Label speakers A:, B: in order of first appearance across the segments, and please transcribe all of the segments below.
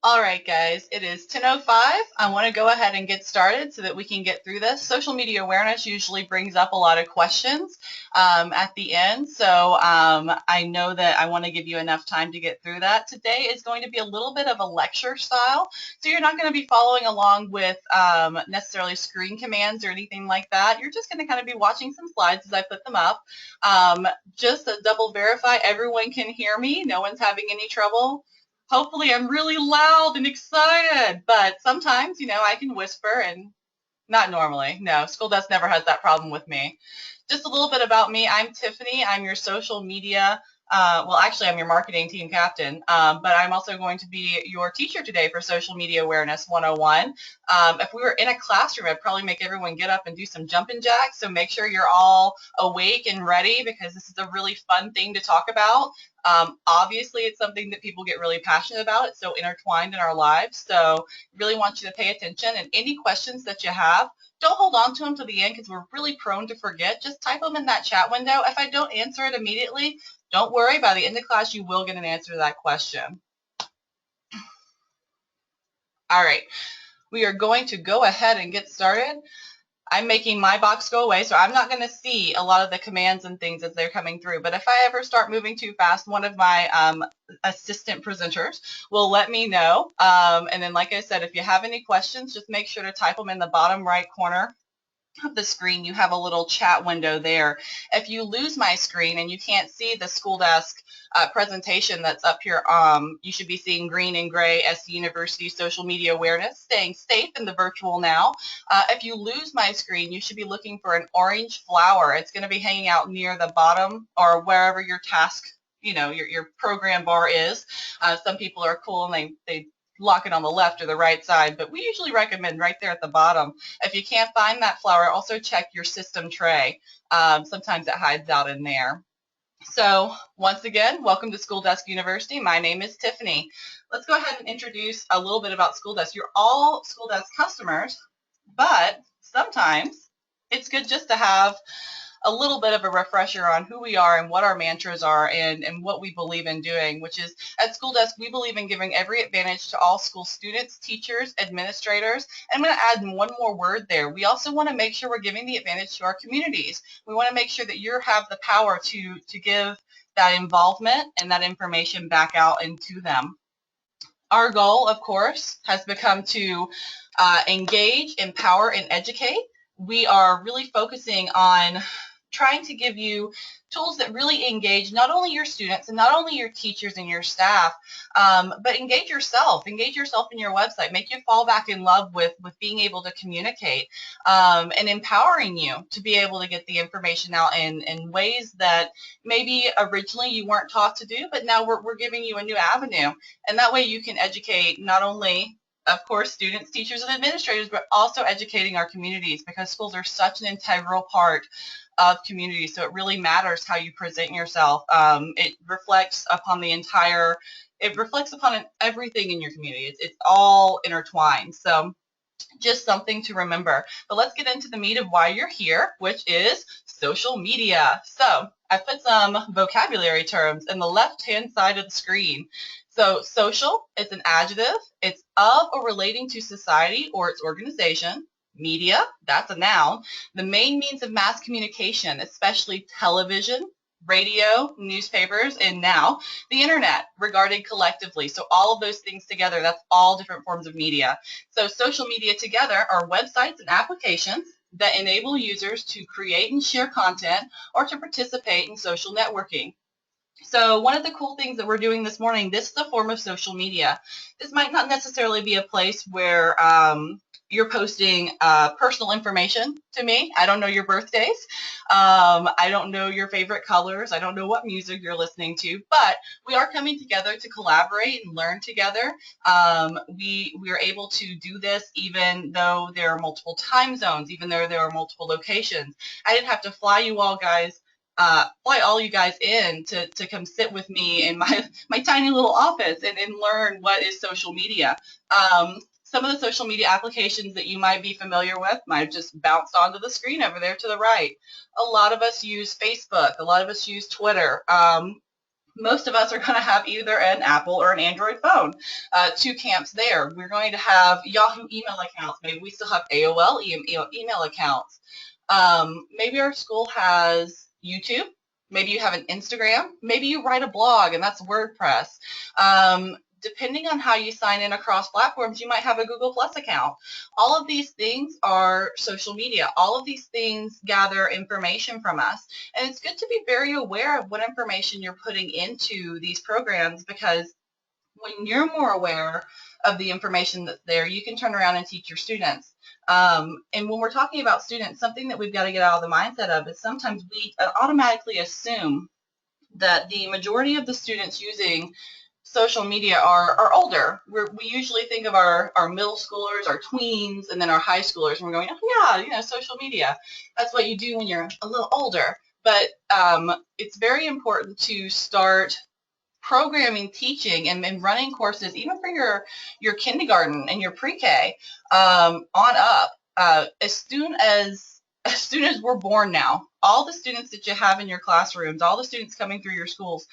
A: All right, guys, it is 10:05. I want to go ahead and get started so that we can get through this. Social media awareness usually brings up a lot of questions at the end, so I know that I want to give you enough time to get through that. Today is going to be a little bit of a lecture style, so you're not going to be following along with necessarily screen commands or anything like that. You're just going to kind of be watching some slides as I put them up. Just to double verify everyone can hear me. No one's having any trouble. Hopefully I'm really loud and excited, but sometimes, I can whisper and not normally. No, SchoolDesk never has that problem with me. Just a little bit about me. I'm Tiffany. I'm your social media, well, actually, I'm your marketing team captain, but I'm also going to be your teacher today for Social Media Awareness 101. If we were in a classroom, I'd probably make everyone get up and do some jumping jacks, so make sure you're all awake and ready because this is a really fun thing to talk about. Obviously, it's something that people get really passionate about. It's so intertwined in our lives, so really want you to pay attention, and any questions that you have, don't hold on to them to the end because we're really prone to forget. Just type them in that chat window. If I don't answer it immediately, don't worry. By the end of class, you will get an answer to that question. All right, we are going to go ahead and get started. I'm making my box go away, so I'm not going to see a lot of the commands and things as they're coming through. But if I ever start moving too fast, one of my assistant presenters will let me know. And then, like I said, if you have any questions, just make sure to type them in the bottom right corner of the screen. You have a little chat window there. If you lose my screen and you can't see the SchoolDesk presentation that's up here, you should be seeing green and gray SC University Social Media Awareness, staying safe in the virtual now. If you lose my screen, you should be looking for an orange flower. It's going to be hanging out near the bottom or wherever your task, your program bar is. Some people are cool and they lock it on the left or the right side, but we usually recommend right there at the bottom. If you can't find that flower, also check your system tray. Sometimes it hides out in there. So once again, welcome to SchoolDesk University. My name is Tiffany. Let's go ahead and introduce a little bit about SchoolDesk. You're all SchoolDesk customers, but sometimes it's good just to have a little bit of a refresher on who we are and what our mantras are and what we believe in doing, which is at SchoolDesk, we believe in giving every advantage to all school students, teachers, administrators. And I'm going to add one more word there. We also want to make sure we're giving the advantage to our communities. We want to make sure that you have the power to give that involvement and that information back out into them. Our goal, of course, has become to engage, empower, and educate. We are really focusing on trying to give you tools that really engage not only your students and not only your teachers and your staff, but engage yourself in your website, make you fall back in love with being able to communicate, and empowering you to be able to get the information out in ways that maybe originally you weren't taught to do, but now we're giving you a new avenue. And that way you can educate not only, of course, students, teachers, and administrators, but also educating our communities, because schools are such an integral part of community. So it really matters how you present yourself. It reflects upon everything in your community. It's all intertwined. So just something to remember. But let's get into the meat of why you're here, which is social media. So I put some vocabulary terms in the left-hand side of the screen. So social, it's an adjective. It's of or relating to society or its organization. Media, that's a noun. The main means of mass communication, especially television, radio, newspapers, and now the internet, regarded collectively. So all of those things together, that's all different forms of media. So social media together are websites and applications that enable users to create and share content or to participate in social networking. So one of the cool things that we're doing this morning, this is a form of social media. This might not necessarily be a place where you're posting personal information to me. I don't know your birthdays. I don't know your favorite colors. I don't know what music you're listening to, but we are coming together to collaborate and learn together. We are able to do this even though there are multiple time zones, even though there are multiple locations. I didn't have to fly all you guys in to come sit with me in my tiny little office and learn what is social media. Some of the social media applications that you might be familiar with might have just bounced onto the screen over there to the right. A lot of us use Facebook. A lot of us use Twitter. most of us are going to have either an Apple or an Android phone. Two camps there. We're going to have Yahoo email accounts. Maybe we still have AOL email accounts. Maybe our school has YouTube. Maybe you have an Instagram. Maybe you write a blog, and that's WordPress. Depending on how you sign in across platforms, you might have a Google Plus account. All of these things are social media. All of these things gather information from us. And it's good to be very aware of what information you're putting into these programs, because when you're more aware of the information that's there, you can turn around and teach your students. And when we're talking about students, something that we've got to get out of the mindset of is sometimes we automatically assume that the majority of the students using social media are older. We usually think of our middle schoolers, our tweens, and then our high schoolers, and we're going, oh yeah, social media. That's what you do when you're a little older. But it's very important to start programming, teaching, and running courses, even for your kindergarten and your pre-K on up. As soon as we're born now, all the students that you have in your classrooms, all the students coming through your schools,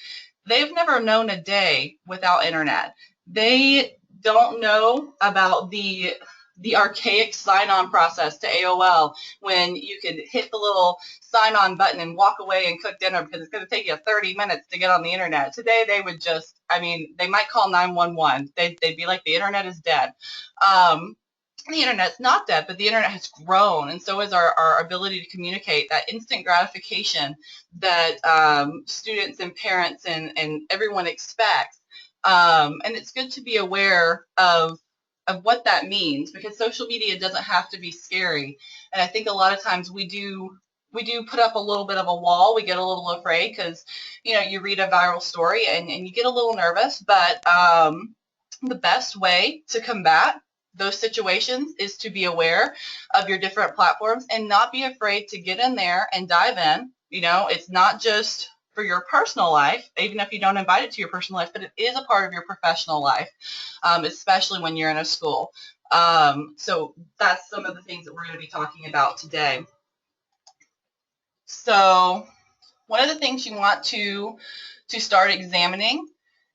A: they've never known a day without internet. They don't know about the archaic sign-on process to AOL, when you could hit the little sign-on button and walk away and cook dinner because it's going to take you 30 minutes to get on the internet. Today, they would just, they might call 911. They'd be like, the internet is dead. The internet's not dead, but the internet has grown, and so is our ability to communicate, that instant gratification that students and parents and everyone expects. And it's good to be aware of what that means, because social media doesn't have to be scary. And I think a lot of times we do put up a little bit of a wall. We get a little afraid because, you read a viral story and you get a little nervous. But the best way to combat those situations is to be aware of your different platforms and not be afraid to get in there and dive in. It's not just for your personal life, even if you don't invite it to your personal life, but it is a part of your professional life, especially when you're in a school. So that's some of the things that we're going to be talking about today. So one of the things you want to start examining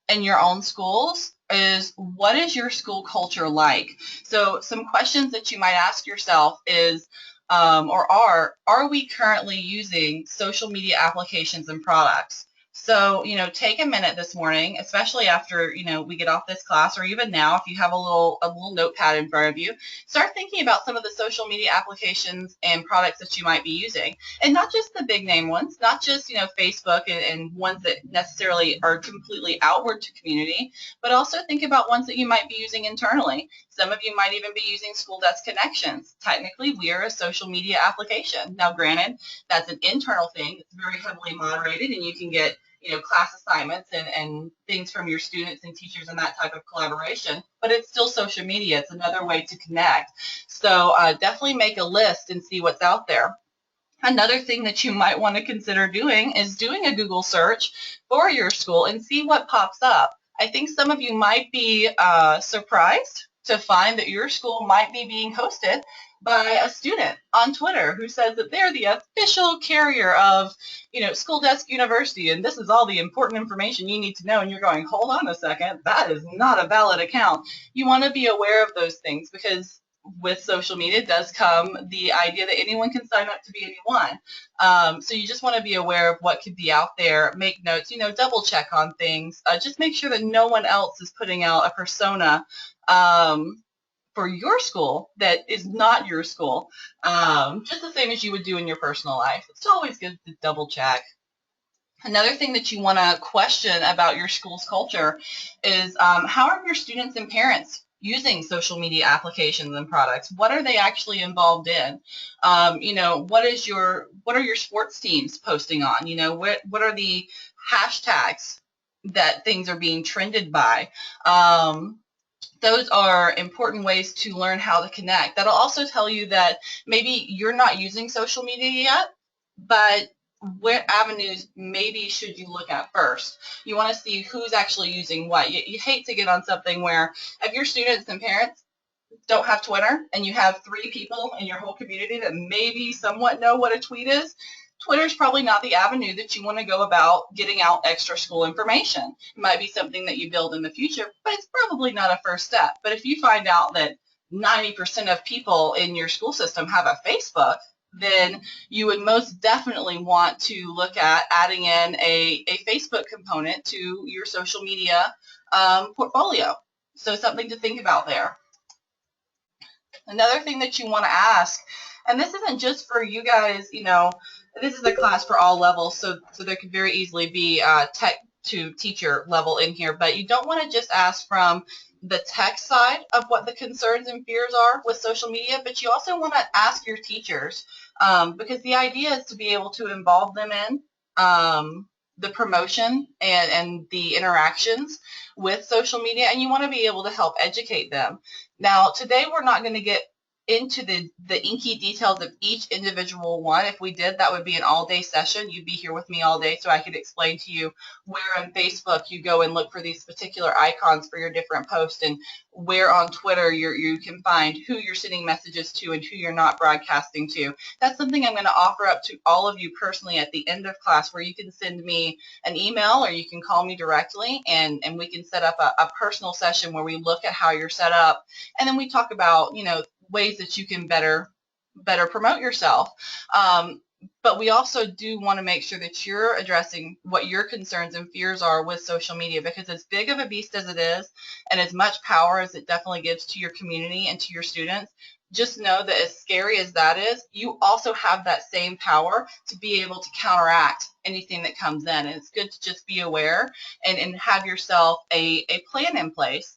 A: in your own schools is, what is your school culture like? So some questions that you might ask yourself is, are we currently using social media applications and products? So, take a minute this morning, especially after, we get off this class, or even now, if you have a little notepad in front of you, start thinking about some of the social media applications and products that you might be using. And not just the big name ones, not just, Facebook and ones that necessarily are completely outward to community, but also think about ones that you might be using internally. Some of you might even be using SchoolDesk Connections. Technically, we are a social media application. Now, granted, that's an internal thing. It's very heavily moderated, and you can get class assignments and things from your students and teachers and that type of collaboration, but it's still social media. It's another way to connect. So definitely make a list and see what's out there. Another thing that you might want to consider doing is doing a Google search for your school and see what pops up. I think some of you might be surprised to find that your school might be being hosted by a student on Twitter who says that they're the official carrier of, SchoolDesk University, and this is all the important information you need to know. And you're going, hold on a second, that is not a valid account. You want to be aware of those things, because with social media does come the idea that anyone can sign up to be anyone. So you just want to be aware of what could be out there, make notes, double check on things. Just make sure that no one else is putting out a persona for your school that is not your school, just the same as you would do in your personal life. It's always good to double check. Another thing that you want to question about your school's culture is, how are your students and parents using social media applications and products? What are they actually involved in? What are your sports teams posting on? What are the hashtags that things are being trended by? Those are important ways to learn how to connect. That'll also tell you that maybe you're not using social media yet, but what avenues maybe should you look at first? You want to see who's actually using what. You hate to get on something where, if your students and parents don't have Twitter and you have 3 people in your whole community that maybe somewhat know what a tweet is, Twitter's probably not the avenue that you want to go about getting out extra school information. It might be something that you build in the future, but it's probably not a first step. But if you find out that 90% of people in your school system have a Facebook, then you would most definitely want to look at adding in a Facebook component to your social media portfolio. So something to think about there. Another thing that you want to ask, and this isn't just for you guys, this is a class for all levels, so there could very easily be tech to teacher level in here, but you don't want to just ask from the tech side of what the concerns and fears are with social media, but you also want to ask your teachers, because the idea is to be able to involve them in the promotion and the interactions with social media, and you want to be able to help educate them. Now, today we're not going to get into the inky details of each individual one. If we did, that would be an all-day session. You'd be here with me all day so I could explain to you where on Facebook you go and look for these particular icons for your different posts, and where on Twitter you can find who you're sending messages to and who you're not broadcasting to. That's something I'm going to offer up to all of you personally at the end of class, where you can send me an email or you can call me directly, and we can set up a personal session where we look at how you're set up, and then we talk about, ways that you can better promote yourself. But we also do want to make sure that you're addressing what your concerns and fears are with social media, because as big of a beast as it is, and as much power as it definitely gives to your community and to your students, just know that as scary as that is, you also have that same power to be able to counteract anything that comes in. And it's good to just be aware and have yourself a plan in place.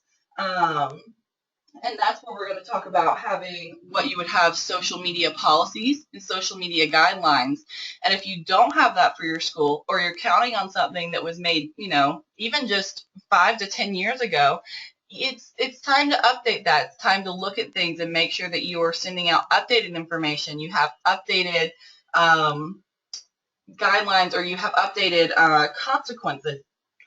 A: And that's where we're going to talk about having what you would have social media policies and social media guidelines. And if you don't have that for your school, or you're counting on something that was made, even just 5 to 10 years ago, it's time to update that. It's time to look at things and make sure that you are sending out updated information. You have updated guidelines, or you have updated consequences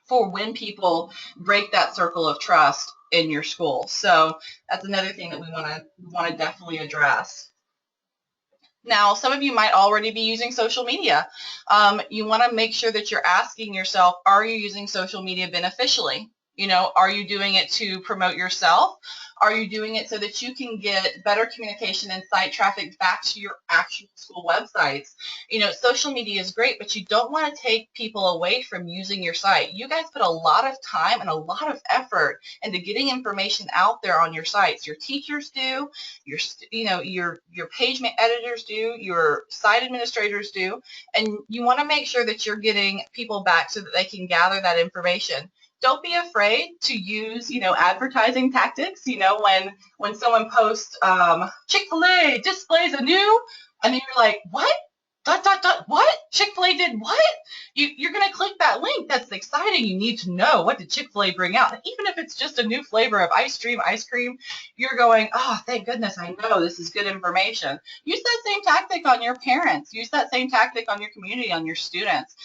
A: for when people break that circle of trust in your school. So that's another thing that we want to definitely address. Now, some of you might already be using social media. You want to make sure that you're asking yourself, are you using social media beneficially? Are you doing it to promote yourself? Are you doing it so that you can get better communication and site traffic back to your actual school websites? Social media is great, but you don't want to take people away from using your site. You guys put a lot of time and a lot of effort into getting information out there on your sites. Your teachers do, your page editors do, your site administrators do, and you want to make sure that you're getting people back so that they can gather that information. Don't be afraid to use, advertising tactics. When someone posts Chick-fil-A displays a new, and then you're like, what? What? Chick-fil-A did what? You're going to click that link. That's exciting. You need to know, what did Chick-fil-A bring out? Even if it's just a new flavor of ice cream, you're going, oh, thank goodness, I know this is good information. Use that same tactic on your parents. Use that same tactic on your community, on your students.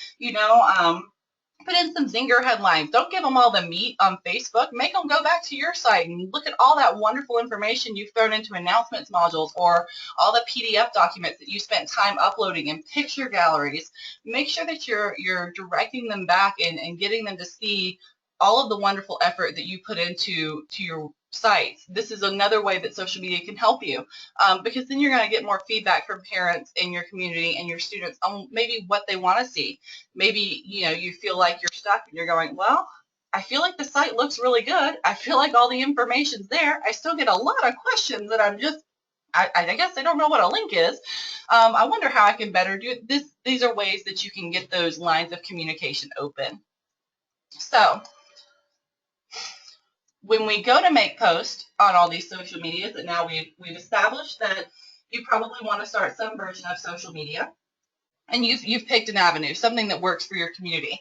A: Put in some zinger headlines. Don't give them all the meat on Facebook. Make them go back to your site and look at all that wonderful information you've thrown into announcements modules, or all the PDF documents that you spent time uploading and picture galleries. Make sure that you're directing them back and getting them to see all of the wonderful effort that you put into your sites. This is another way that social media can help you, because then you're going to get more feedback from parents in your community and your students on maybe what they want to see. Maybe you feel like you're stuck and you're going, well, I feel like the site looks really good. I feel like all the information's there. I still get a lot of questions that I guess I don't know what a link is. I wonder how I can better do this. These are ways that you can get those lines of communication open. So when we go to make posts on all these social medias, that now we've established that you probably want to start some version of social media, and you've picked an avenue, something that works for your community.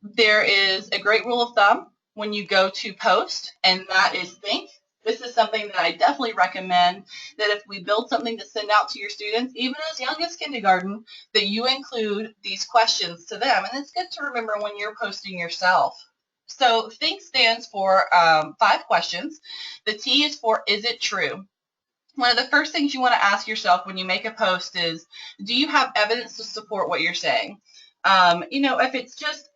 A: There is a great rule of thumb when you go to post, and that is think. This is something that I definitely recommend, that if we build something to send out to your students, even as young as kindergarten, that you include these questions to them. And it's good to remember when you're posting yourself. So think stands for 5 questions. The T is for, is it true? one of the first things you want to ask yourself when you make a post is, do you have evidence to support what you're saying? If it's just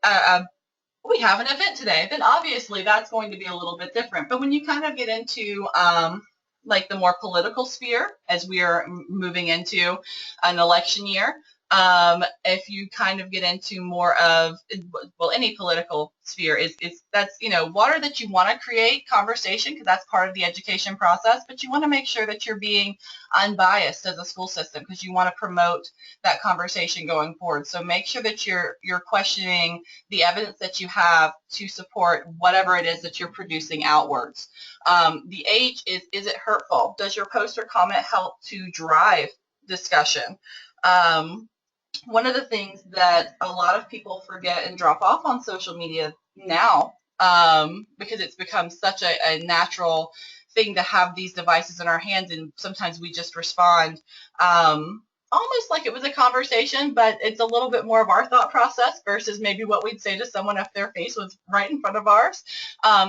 A: we have an event today, then obviously that's going to be a little bit different. But when you kind of get into like the more political sphere, as we are moving into an election year, if you kind of get into more of, well, any political sphere is that's water that you want to create conversation, because that's part of the education process, but you want to make sure that you're being unbiased as a school system, because you want to promote that conversation going forward. So make sure that you're questioning the evidence that you have to support whatever it is that you're producing outwards. The H is it hurtful? Does your post or comment help to drive discussion? One of the things that a lot of people forget and drop off on social media now, because it's become such a natural thing to have these devices in our hands, and sometimes we just respond almost like it was a conversation, but it's a little bit more of our thought process versus maybe what we'd say to someone if their face was right in front of ours.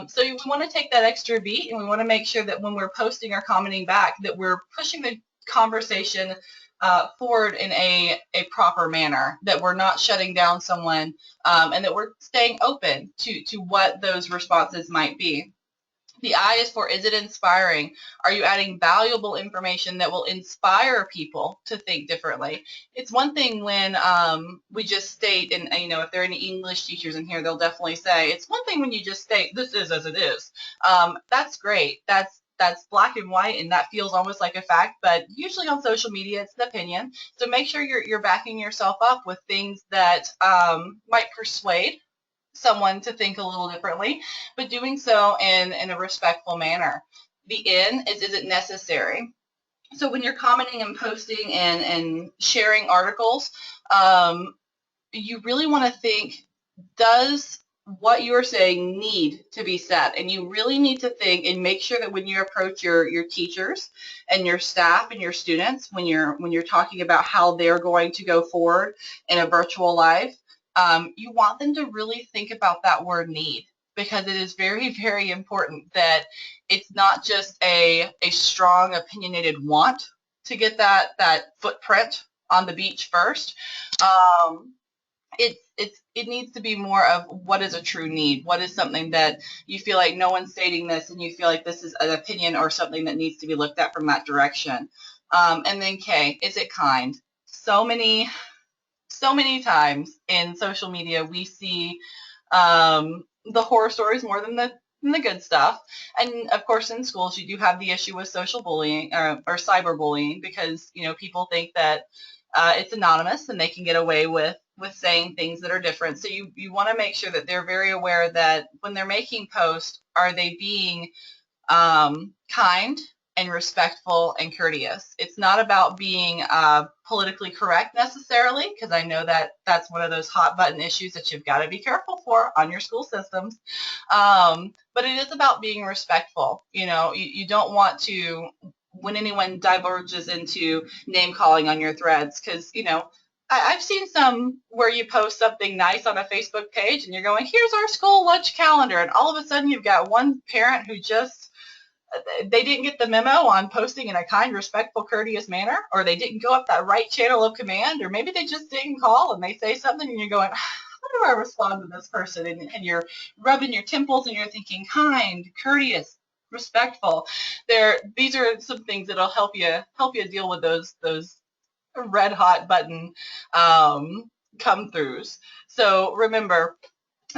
A: So we want to take that extra beat, and we want to make sure that when we're posting or commenting back, that we're pushing the conversation forward in a proper manner, that we're not shutting down someone, and that we're staying open to what those responses might be. The I is for, is it inspiring? Are you adding valuable information that will inspire people to think differently? It's one thing when we just state, and if there are any English teachers in here, they'll definitely say, it's one thing when you just state, this is as it is. That's great. That's black and white, and that feels almost like a fact, but usually on social media, it's an opinion. So make sure you're backing yourself up with things that might persuade someone to think a little differently, but doing so in a respectful manner. The N is it necessary? So when you're commenting and posting and sharing articles, you really want to think, does what you're saying need to be said? And you really need to think and make sure that when you approach your teachers and your staff and your students, when you're talking about how they're going to go forward in a virtual life, you want them to really think about that word need, because it is very, very important that it's not just a strong opinionated want to get that footprint on the beach first. It needs to be more of what is a true need. What is something that you feel like no one's stating this, and you feel like this is an opinion or something that needs to be looked at from that direction. And then K, is it kind? So many times in social media we see the horror stories more than the good stuff. And of course, in schools, you do have the issue with social bullying or cyberbullying, because people think that it's anonymous and they can get away with saying things that are different. So you want to make sure that they're very aware that when they're making posts, are they being kind and respectful and courteous. It's not about being politically correct necessarily, because I know that that's one of those hot button issues that you've got to be careful for on your school systems. But it is about being respectful. You don't want to, when anyone diverges into name calling on your threads, because, I've seen some where you post something nice on a Facebook page and you're going, here's our school lunch calendar. And all of a sudden you've got one parent who they didn't get the memo on posting in a kind, respectful, courteous manner, or they didn't go up that right channel of command, or maybe they just didn't call and they say something and you're going, how do I respond to this person? And you're rubbing your temples and you're thinking kind, courteous, respectful. These are some things that'll help you deal with those red hot button come throughs. So remember,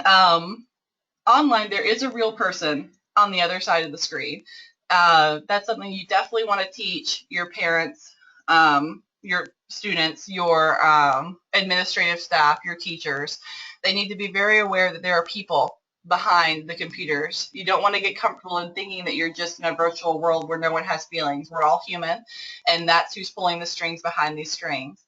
A: online there is a real person on the other side of the screen. That's something you definitely want to teach your parents, your students, your administrative staff, your teachers. They need to be very aware that there are people behind the computers. You don't want to get comfortable in thinking that you're just in a virtual world where no one has feelings. We're all human, and that's who's pulling the strings behind these strings.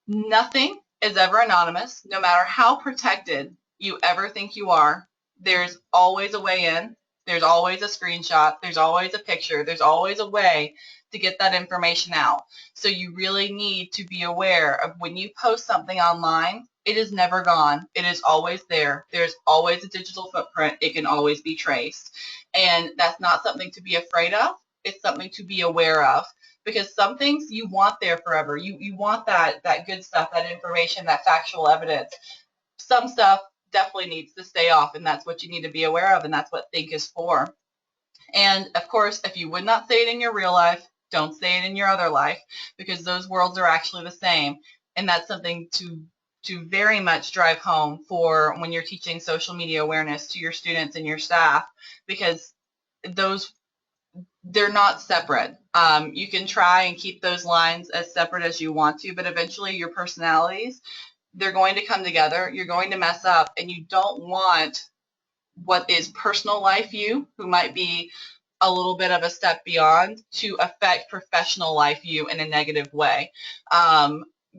A: Nothing is ever anonymous. No matter how protected you ever think you are, there's always a way in. There's always a screenshot. There's always a picture. There's always a way to get that information out. So you really need to be aware of when you post something online, it is never gone. It is always there. There's always a digital footprint. It can always be traced. And that's not something to be afraid of. it's something to be aware of, because some things you want there forever. You want that good stuff, that information, that factual evidence. Some stuff definitely needs to stay off, and that's what you need to be aware of, and that's what Think is for. And of course, if you would not say it in your real life, don't say it in your other life, because those worlds are actually the same. And that's something to very much drive home for when you're teaching social media awareness to your students and your staff, because those, they're not separate. You can try and keep those lines as separate as you want to, but eventually your personalities, they're going to come together. You're going to mess up, and you don't want what is personal life you, who might be a little bit of a step beyond, to affect professional life you in a negative way,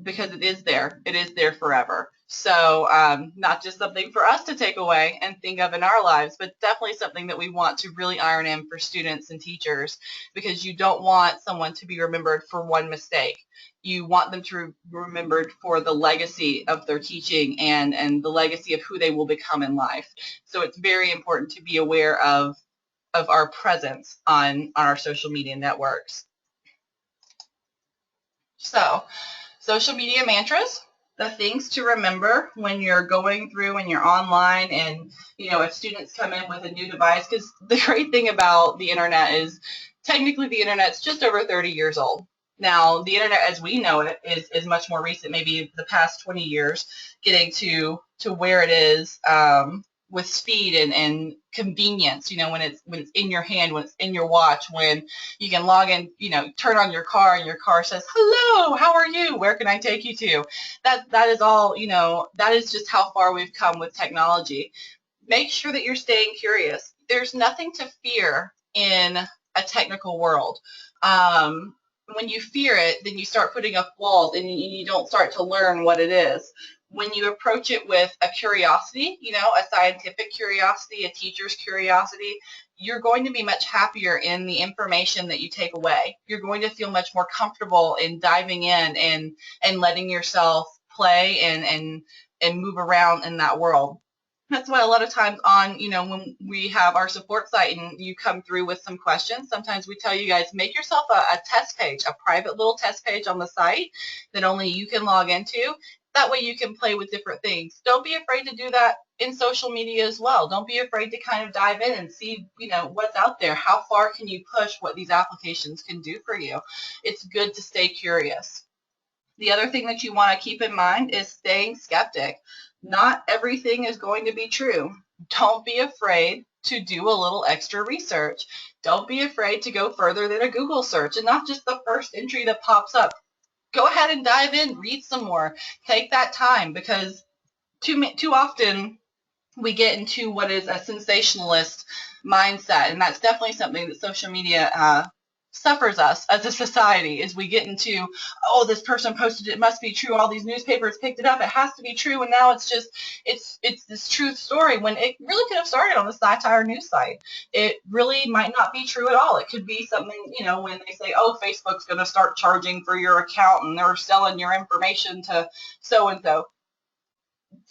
A: because it is there forever. So not just something for us to take away and think of in our lives, but definitely something that we want to really iron in for students and teachers, because you don't want someone to be remembered for one mistake. You want them to be remembered for the legacy of their teaching and the legacy of who they will become in life. So it's very important to be aware of our presence on our social media networks. So, social media mantras, the things to remember when you're going through and you're online, and if students come in with a new device, because the great thing about the internet is technically the internet's just over 30 years old. Now, the internet as we know it is much more recent, maybe the past 20 years, getting to where it is, with speed and convenience, when it's in your hand, when it's in your watch, when you can log in, turn on your car and your car says, "Hello, how are you? Where can I take you to?" That is all, that is just how far we've come with technology. Make sure that you're staying curious. There's nothing to fear in a technical world. When you fear it, then you start putting up walls, and you don't start to learn what it is. When you approach it with a curiosity, a scientific curiosity, a teacher's curiosity, you're going to be much happier in the information that you take away. You're going to feel much more comfortable in diving in and letting yourself play and move around in that world. That's why a lot of times when we have our support site and you come through with some questions, sometimes we tell you guys, make yourself a test page, a private little test page on the site that only you can log into. That way you can play with different things. Don't be afraid to do that in social media as well. Don't be afraid to kind of dive in and see, what's out there. How far can you push what these applications can do for you? It's good to stay curious. The other thing that you want to keep in mind is staying skeptic. Not everything is going to be true. Don't be afraid to do a little extra research. Don't be afraid to go further than a Google search, and not just the first entry that pops up. Go ahead and dive in, read some more, take that time, because too often we get into what is a sensationalist mindset, and that's definitely something that social media suffers us as a society. Is we get into, oh, this person posted it, must be true, all these newspapers picked it up, it has to be true, and now it's this truth story, when it really could have started on a satire news site. It really might not be true at all. It could be something, when they say, oh, Facebook's going to start charging for your account and they're selling your information to so and so.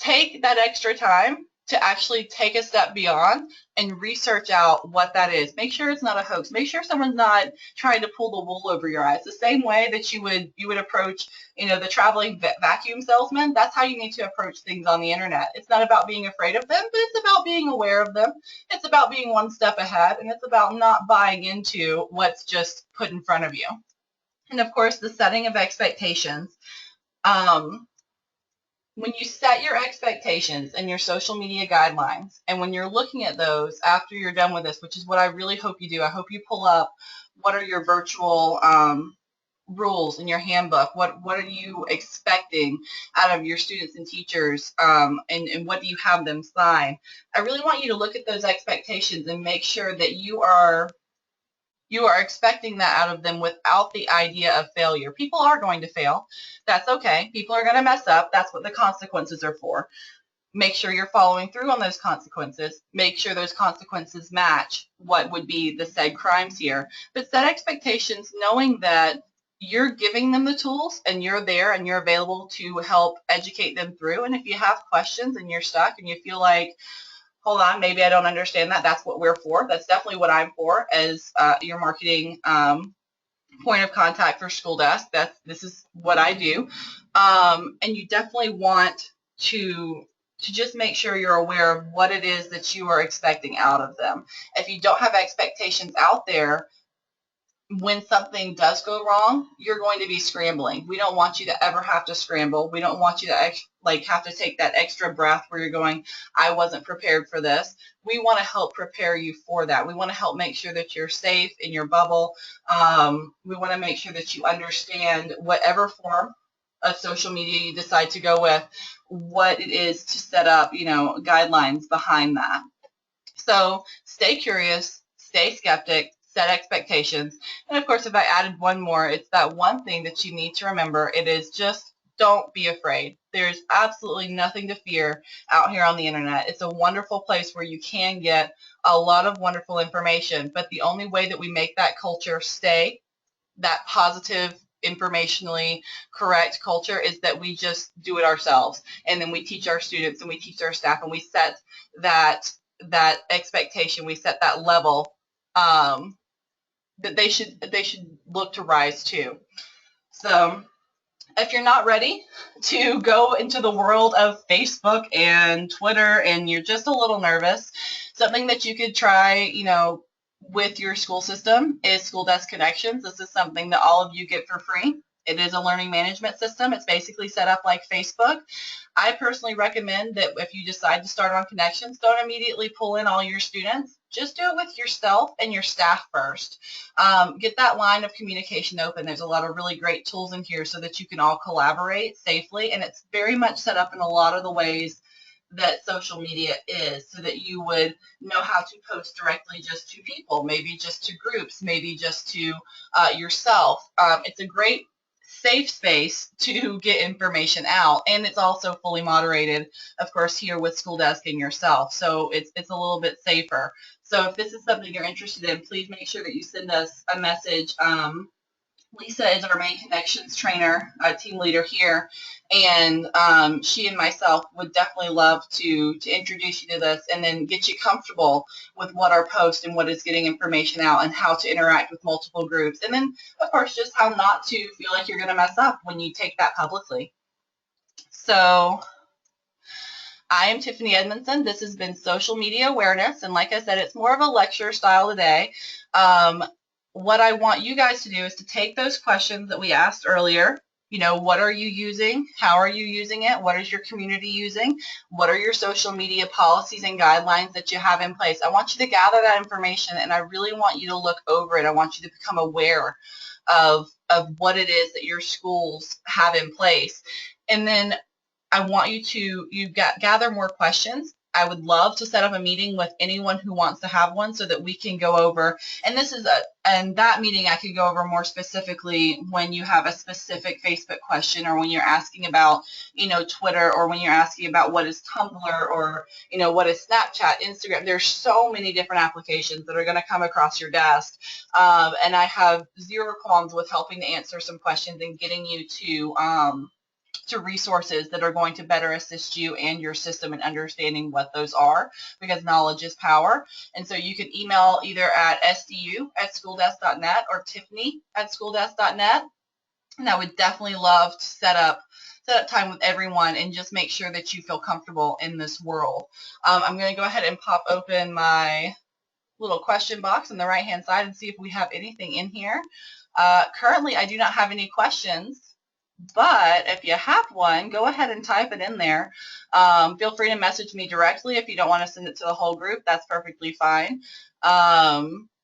A: Take that extra time to actually take a step beyond and research out what that is. Make sure it's not a hoax. Make sure someone's not trying to pull the wool over your eyes. The same way that you would approach, the traveling vacuum salesman. That's how you need to approach things on the internet. It's not about being afraid of them, but it's about being aware of them. It's about being one step ahead, and it's about not buying into what's just put in front of you. And of course, the setting of expectations. When you set your expectations and your social media guidelines, and when you're looking at those after you're done with this, which is what I really hope you do, I hope you pull up what are your virtual rules in your handbook, what are you expecting out of your students and teachers, and what do you have them sign. I really want you to look at those expectations and make sure that you are expecting that out of them without the idea of failure. People are going to fail. That's okay. People are going to mess up. That's what the consequences are for. Make sure you're following through on those consequences. Make sure those consequences match what would be the said crimes here. But set expectations knowing that you're giving them the tools and you're there and you're available to help educate them through. And if you have questions and you're stuck and you feel like, hold on, maybe I don't understand that. That's what we're for. That's definitely what I'm for as your marketing point of contact for SchoolDesk. This is what I do. And you definitely want to just make sure you're aware of what it is that you are expecting out of them. If you don't have expectations out there, when something does go wrong, you're going to be scrambling. We don't want you to ever have to scramble. We don't want you to have to take that extra breath where you're going, I wasn't prepared for this. We want to help prepare you for that. We want to help make sure that you're safe in your bubble. We want to make sure that you understand whatever form of social media you decide to go with, what it is to set up, guidelines behind that. So stay curious, stay skeptic, set expectations. And of course, if I added one more, it's that one thing that you need to remember. It is just don't be afraid. There's absolutely nothing to fear out here on the internet. It's a wonderful place where you can get a lot of wonderful information, but the only way that we make that culture stay, that positive, informationally correct culture, is that we just do it ourselves. And then we teach our students and we teach our staff and we set that expectation, we set that level that they should look to rise to. So if you're not ready to go into the world of Facebook and Twitter and you're just a little nervous, something that you could try, with your school system is SchoolDesk Connections. This is something that all of you get for free. It is a learning management system. It's basically set up like Facebook. I personally recommend that if you decide to start on Connections, don't immediately pull in all your students. Just do it with yourself and your staff first. Get that line of communication open. There's a lot of really great tools in here so that you can all collaborate safely, and it's very much set up in a lot of the ways that social media is, so that you would know how to post directly just to people, maybe just to groups, maybe just to yourself. It's a great safe space to get information out, and it's also fully moderated, of course, here with SchoolDesk and yourself, so it's a little bit safer. So if this is something you're interested in, please make sure that you send us a message. Lisa is our main connections trainer, team leader here, and she and myself would definitely love to introduce you to this and then get you comfortable with what are posts and what is getting information out and how to interact with multiple groups. And then, of course, just how not to feel like you're going to mess up when you take that publicly. So I am Tiffany Edmondson. This has been Social Media Awareness, and like I said, it's more of a lecture style today. What I want you guys to do is to take those questions that we asked earlier. What are you using? How are you using it? What is your community using? What are your social media policies and guidelines that you have in place? I want you to gather that information, and I really want you to look over it. I want you to become aware of what it is that your schools have in place. And then I want you to gather more questions. I would love to set up a meeting with anyone who wants to have one so that we can go over, and that meeting I could go over more specifically when you have a specific Facebook question, or when you're asking about, Twitter, or when you're asking about what is Tumblr, or, what is Snapchat, Instagram. There's so many different applications that are going to come across your desk, and I have zero qualms with helping to answer some questions and getting you to resources that are going to better assist you and your system in understanding what those are, because knowledge is power. And so you can email either at sdu@schooldesk.net or tiffany@schooldesk.net. And I would definitely love to set up time with everyone and just make sure that you feel comfortable in this world. I'm going to go ahead and pop open my little question box on the right hand side and see if we have anything in here. Currently, I do not have any questions. But if you have one, go ahead and type it in there. Feel free to message me directly if you don't want to send it to the whole group. That's perfectly fine.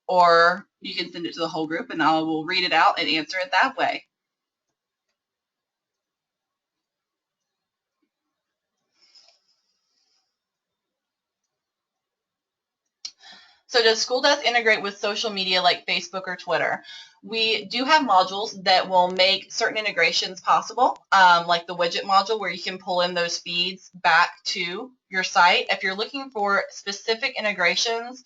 A: Or you can send it to the whole group, and I will read it out and answer it that way. So does SchoolDesk integrate with social media like Facebook or Twitter? We do have modules that will make certain integrations possible, like the widget module where you can pull in those feeds back to your site. If you're looking for specific integrations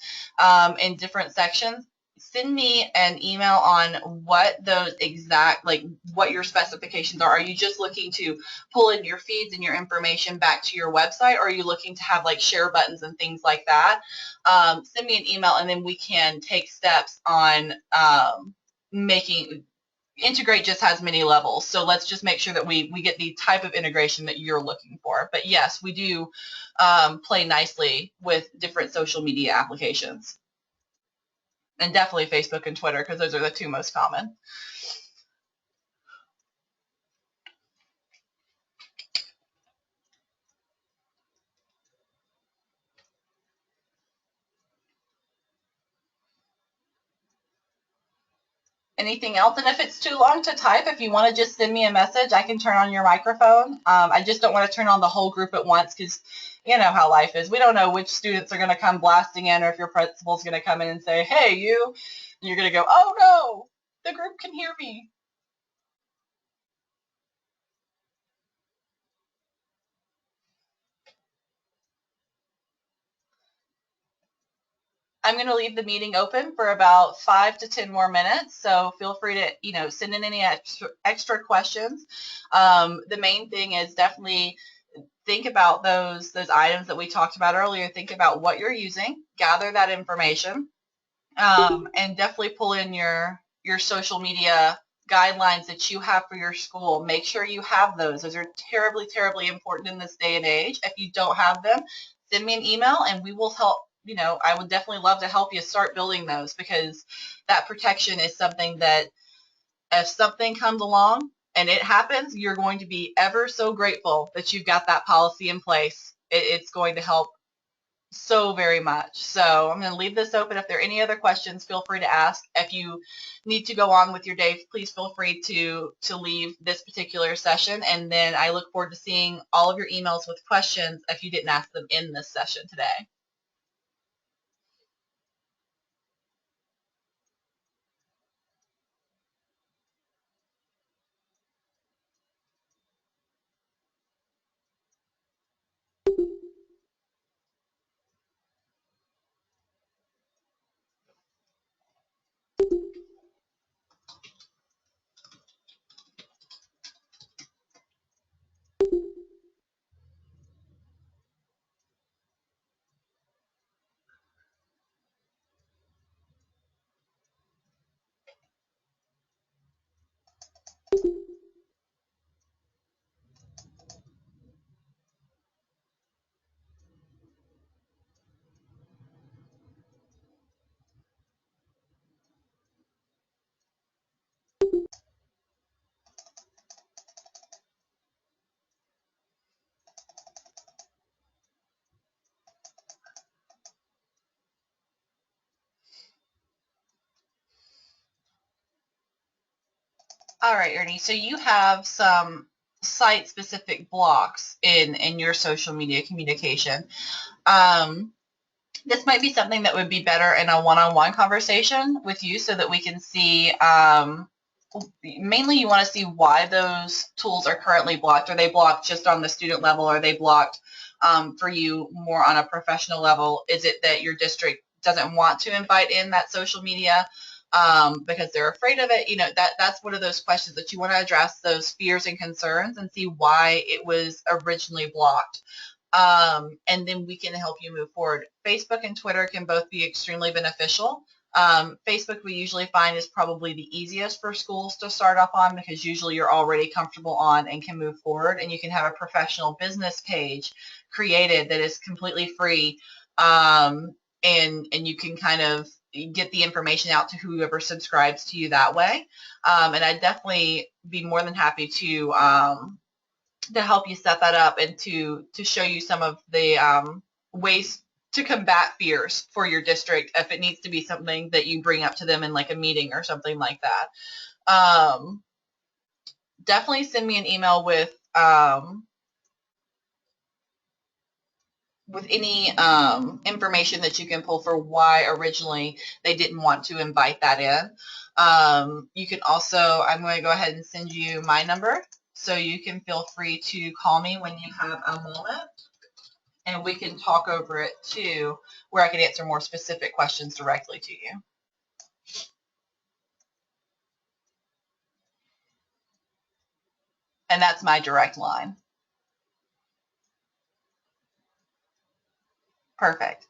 A: in different sections, send me an email on what those exact, like what your specifications are. Are you just looking to pull in your feeds and your information back to your website, or are you looking to have like share buttons and things like that? Send me an email, and then we can take steps on making integrate. Just has many levels, so let's just make sure that we get the type of integration that you're looking for. But yes, we do play nicely with different social media applications, and definitely Facebook and Twitter, because those are the two most common. Anything else? And if it's too long to type, if you want to just send me a message, I can turn on your microphone. I just don't want to turn on the whole group at once, because you know how life is. We don't know which students are going to come blasting in, or if your principal's going to come in and say, hey, you, and you're going to go, oh no, the group can hear me. I'm going to leave the meeting open for about 5 to 10 more minutes, so feel free to, send in any extra questions. The main thing is definitely think about those items that we talked about earlier. Think about what you're using, gather that information, and definitely pull in your social media guidelines that you have for your school. Make sure you have those. Those are terribly, terribly important in this day and age. If you don't have them, send me an email and we will help. I would definitely love to help you start building those, because that protection is something that if something comes along and it happens, you're going to be ever so grateful that you've got that policy in place. It's going to help so very much. So I'm going to leave this open. If there are any other questions, feel free to ask. If you need to go on with your day, please feel free to leave this particular session. And then I look forward to seeing all of your emails with questions if you didn't ask them in this session today. All right, Ernie, so you have some site-specific blocks in your social media communication. This might be something that would be better in a one-on-one conversation with you, so that we can see, mainly you want to see why those tools are currently blocked. Are they blocked just on the student level? Are they blocked for you more on a professional level? Is it that your district doesn't want to invite in that social media because they're afraid of it? That's one of those questions that you want to address, those fears and concerns, and see why it was originally blocked. And then we can help you move forward. Facebook and Twitter can both be extremely beneficial. Facebook, we usually find, is probably the easiest for schools to start off on, because usually you're already comfortable on and can move forward, and you can have a professional business page created that is completely free, and you can kind of get the information out to whoever subscribes to you that way. And I'd definitely be more than happy to help you set that up, and to show you some of the ways to combat fears for your district, if it needs to be something that you bring up to them in like a meeting or something like that. Definitely send me an email with any information that you can pull for why originally they didn't want to invite that in. You can also, I'm going to go ahead and send you my number, so you can feel free to call me when you have a moment, and we can talk over it too, where I can answer more specific questions directly to you. and that's my direct line. Perfect.